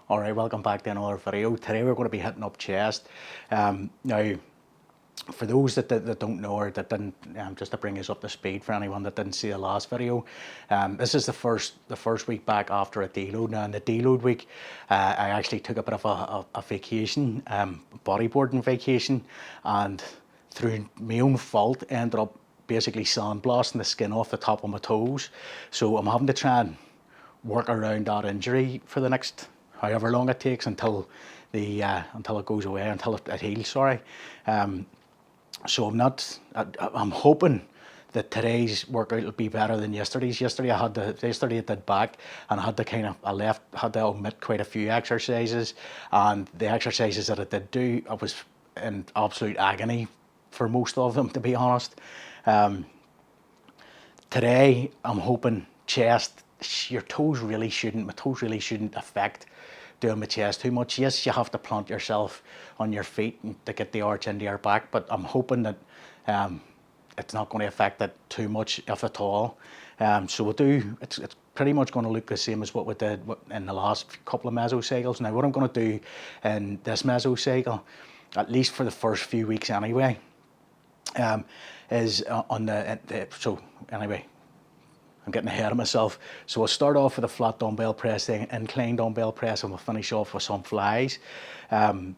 Alright, welcome back to another video. Today we're going to be hitting up chest. Now, for those that don't know or that didn't, just to bring us up to speed for anyone that didn't see the last video, this is the first week back after a deload. Now in the deload week, I actually took a bit of a vacation, bodyboarding vacation, and through my own fault ended up basically sandblasting the skin off the top of my toes. So I'm having to try and work around that injury for the next however long it takes until it goes away, until it heals. Sorry. So I'm hoping that today's workout will be better than yesterday's. Yesterday I did back, and I had to omit quite a few exercises, and the exercises that I did do, I was in absolute agony for most of them, to be honest. Today I'm hoping chest. My toes really shouldn't affect doing my chest too much. Yes, you have to plant yourself on your feet to get the arch into your back, but I'm hoping that it's not going to affect it too much, if at all. So it's pretty much going to look the same as what we did in the last couple of mesocycles. Now what I'm going to do in this mesocycle, at least for the first few weeks anyway, is so anyway, I'm getting ahead of myself. So I'll start off with a flat dumbbell press, the incline dumbbell press, and we'll finish off with some flies. On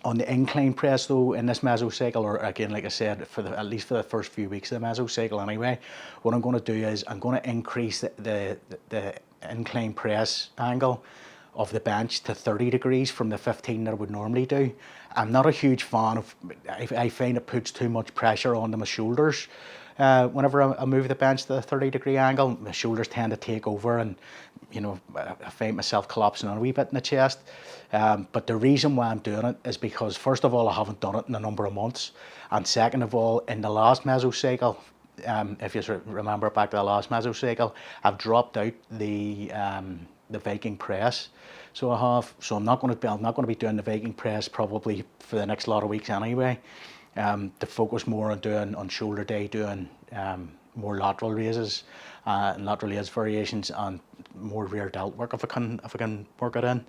the incline press though, in this mesocycle, or again, like I said, at least for the first few weeks of the mesocycle anyway, what I'm going to do is I'm going to increase the incline press angle of the bench to 30 degrees from the 15 that I would normally do. I'm not a huge fan of, I find it puts too much pressure onto my shoulders. Whenever I move the bench to the 30-degree angle, my shoulders tend to take over, and I find myself collapsing a wee bit in the chest. But the reason why I'm doing it is because, first of all, I haven't done it in a number of months, and second of all, in the last mesocycle, if you remember back to the last mesocycle, I've dropped out the Viking press. So I have. So I'm not going to be doing the Viking press probably for the next lot of weeks anyway. To focus more on shoulder day, doing more lateral raises, lateral raise variations, and more rear delt work if I can work it in.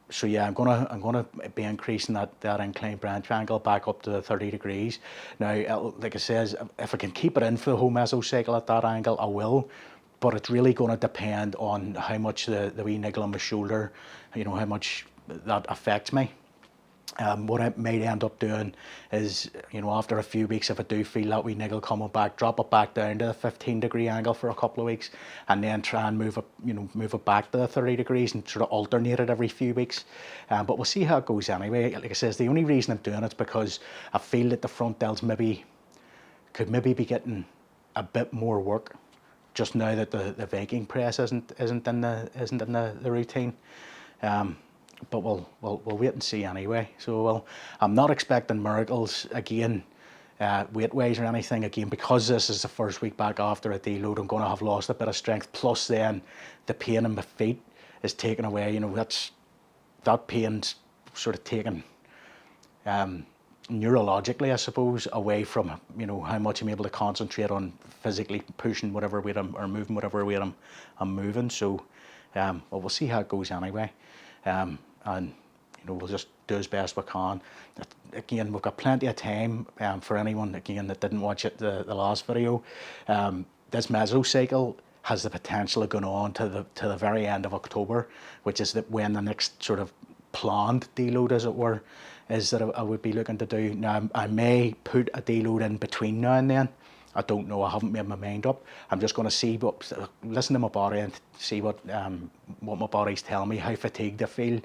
So yeah, I'm gonna be increasing that incline branch angle back up to the 30 degrees. Now, like I says, if I can keep it in for the whole mesocycle at that angle, I will. But it's really going to depend on how much the wee niggle on my shoulder, how much that affects me. What I might end up doing is, after a few weeks, if I do feel that wee niggle coming back, drop it back down to the 15-degree angle for a couple of weeks, and then try and move it back to the 30 degrees and sort of alternate it every few weeks. But we'll see how it goes anyway. Like I says, the only reason I'm doing it is because I feel that the front delts could maybe be getting a bit more work just now that the Viking press isn't in the routine. But we'll wait and see anyway. So I'm not expecting miracles again, weight-wise or anything again, because this is the first week back after a deload. I'm going to have lost a bit of strength. Plus, then the pain in my feet is taken away. That pain's sort of taken neurologically, I suppose, away from how much I'm able to concentrate on physically pushing whatever weight or moving whatever weight I'm moving. So we'll see how it goes anyway. And we'll just do as best we can. Again, we've got plenty of time for anyone again that didn't watch it the last video. This mesocycle has the potential of going on to the very end of October, which is when the next sort of planned deload, as it were, is that I would be looking to do. Now, I may put a deload in between now and then. I don't know. I haven't made my mind up. I'm just going to listen to my body and see what my body's telling me, how fatigued I feel,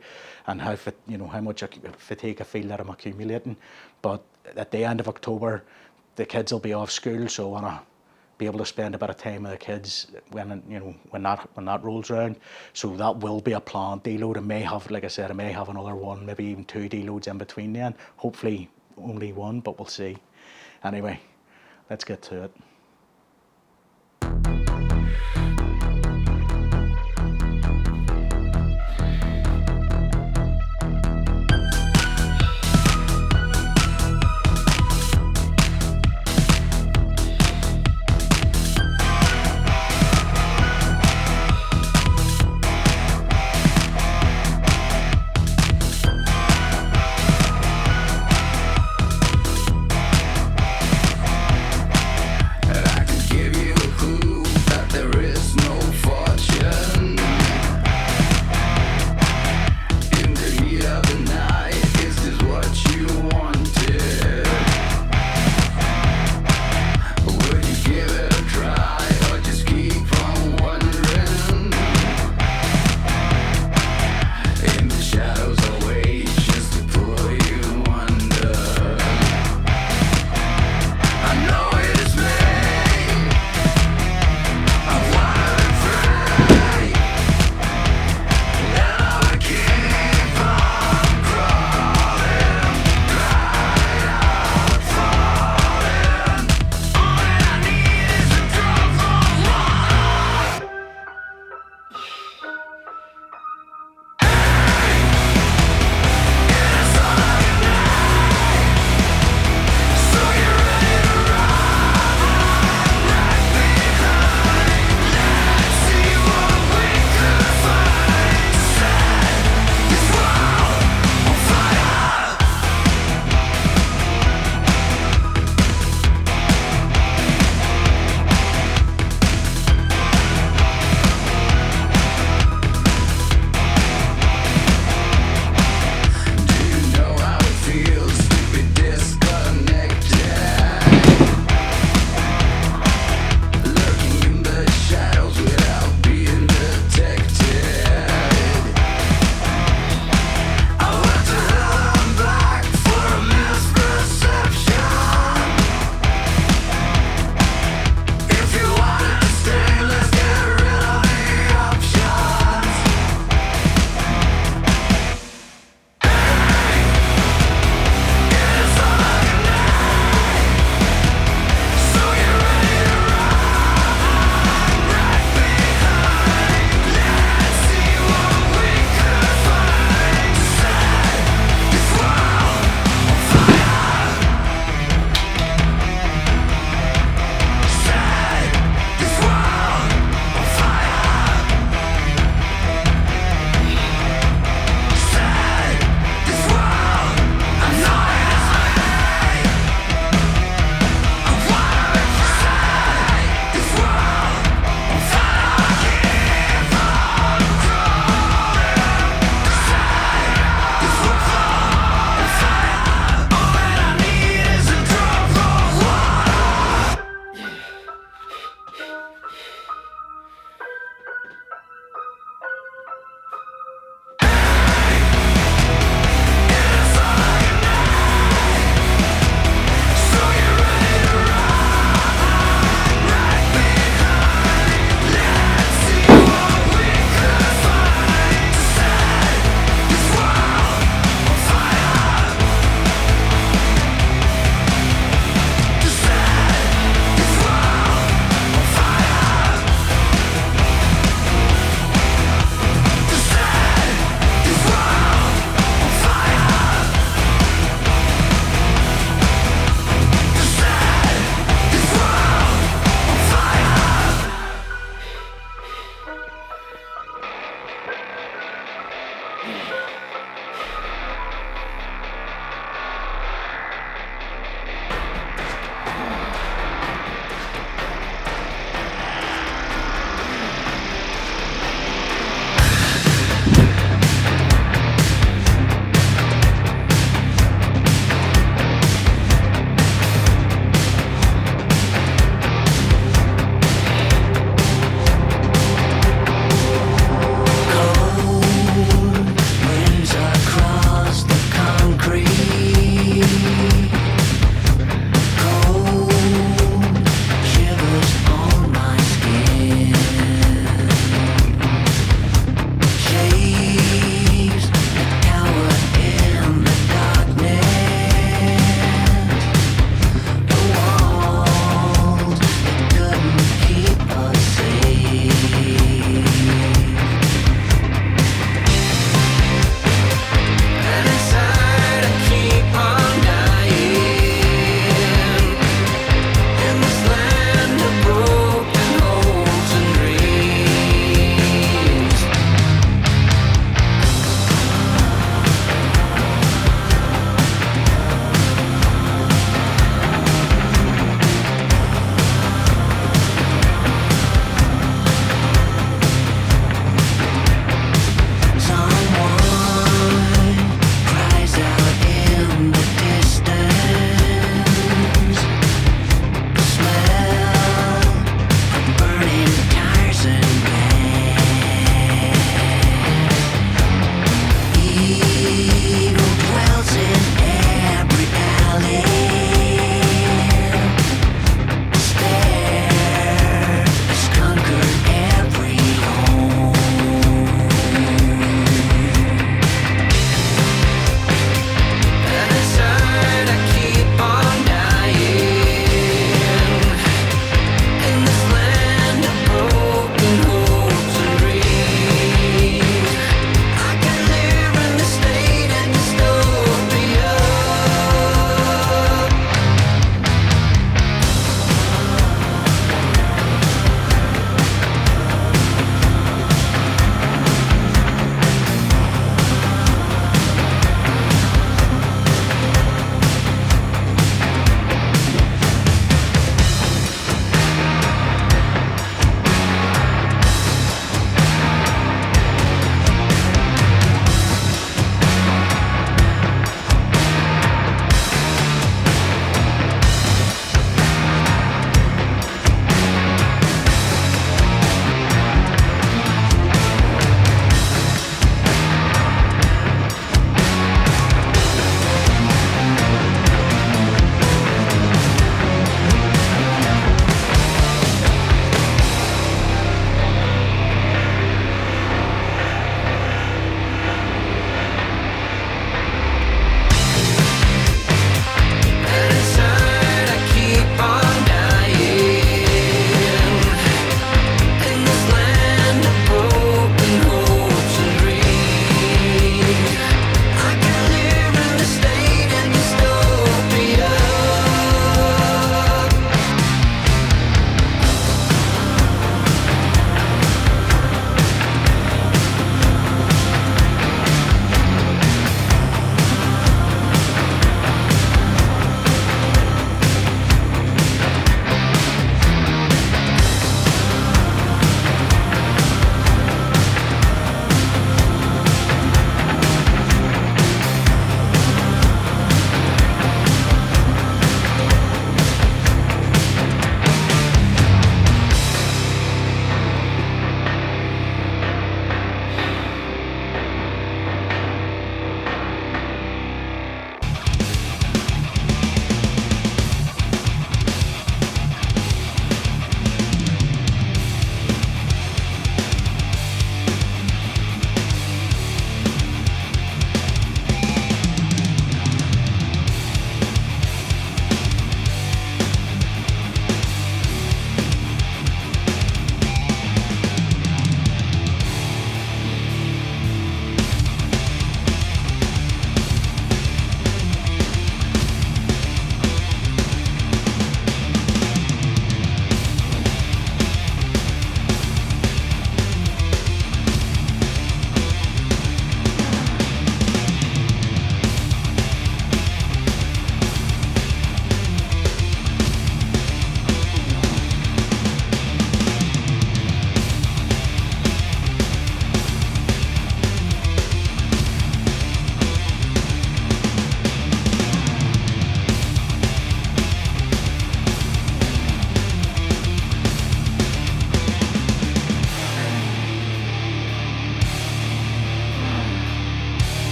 and how much fatigue I feel that I'm accumulating. But at the end of October, the kids will be off school, so I want to be able to spend a bit of time with the kids when that rolls around. So that will be a planned deload. I may have, like I said, another one, maybe even 2 deloads in between then. Hopefully only one, but we'll see. Anyway, let's get to it.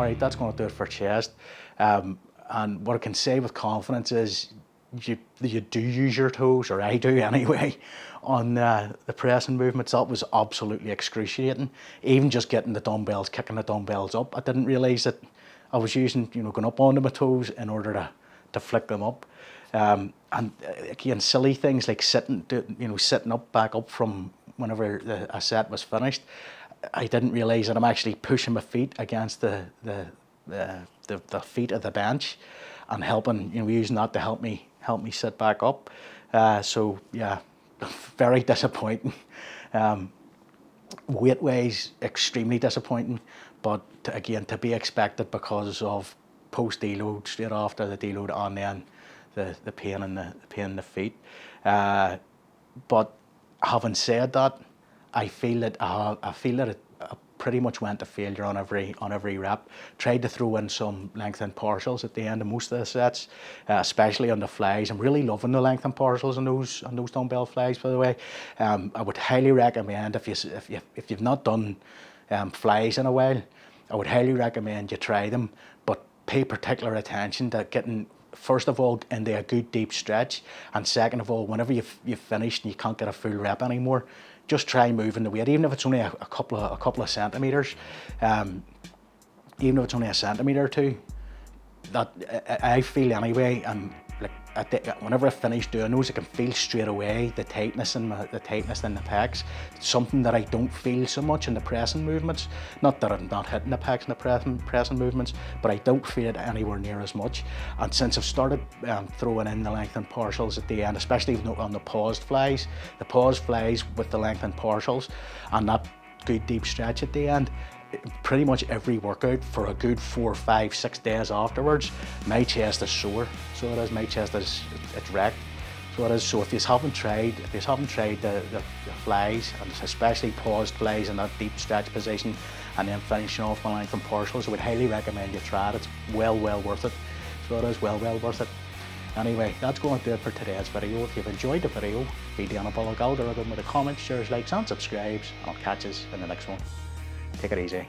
All right, that's going to do it for chest. And what I can say with confidence is you do use your toes, or I do anyway, on the pressing movements. That was absolutely excruciating. Even just getting the dumbbells, kicking the dumbbells up, I didn't realise that I was using, going up onto my toes in order to flick them up. And again, silly things like sitting up, back up from whenever a set was finished. I didn't realise that I'm actually pushing my feet against the feet of the bench, and helping, using that to help me sit back up. So yeah, very disappointing. Weight wise, extremely disappointing, but again, to be expected because of post deload, straight after the deload, and then the pain in the feet. But having said that, I feel that I pretty much went to failure on every rep. Tried to throw in some lengthened partials at the end of most of the sets, especially on the flies. I'm really loving the lengthened partials on those dumbbell flies, by the way. I would highly recommend, if you've not done flies in a while, I would highly recommend you try them, but pay particular attention to getting, first of all, into a good deep stretch, and second of all, whenever you've finished and you can't get a full rep anymore, just try moving the weight, even if it's only a couple of centimeters, even if it's only a centimeter or two. That I feel anyway, and whenever I finish doing those, I can feel straight away the tightness in the pecs. It's something that I don't feel so much in the pressing movements. Not that I'm not hitting the pecs in the pressing movements, but I don't feel it anywhere near as much. And since I've started throwing in the lengthened partials at the end, especially on the paused flies with the lengthened partials and that good deep stretch at the end, pretty much every workout for a good 4, 5, 6 days afterwards, my chest is sore. So it is. My chest it's wrecked. So it is. So if you haven't tried the flies, and especially paused flies in that deep stretch position, and then finishing off with lengthened partials, I would highly recommend you try it. It's well worth it. So it is well worth it. Anyway, that's going to do it for today's video. If you've enjoyed the video, feed the anabolic algorithm with the comments, shares, likes and subscribes. I'll catch you in the next one. Take it easy.